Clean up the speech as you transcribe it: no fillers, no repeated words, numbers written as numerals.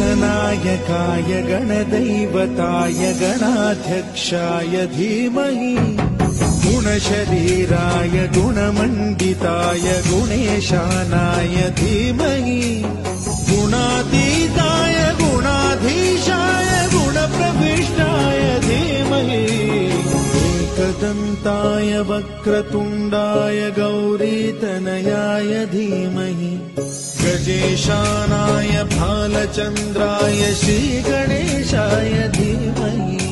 गणनायकाय गणदैवताय गणाध्यक्षाय धीमहि गुणशरीराय गुणमण्डिताय गुणेशानाय धीमहि गुणातीताय गुणाधीशाय गुणप्रविष्टाय धीमहि एकदन्ताय वक्रतुण्डाय गौरीतनयाय धीमहि गजेशानाय भालचन्द्राय श्रीगणेशाय धीमहि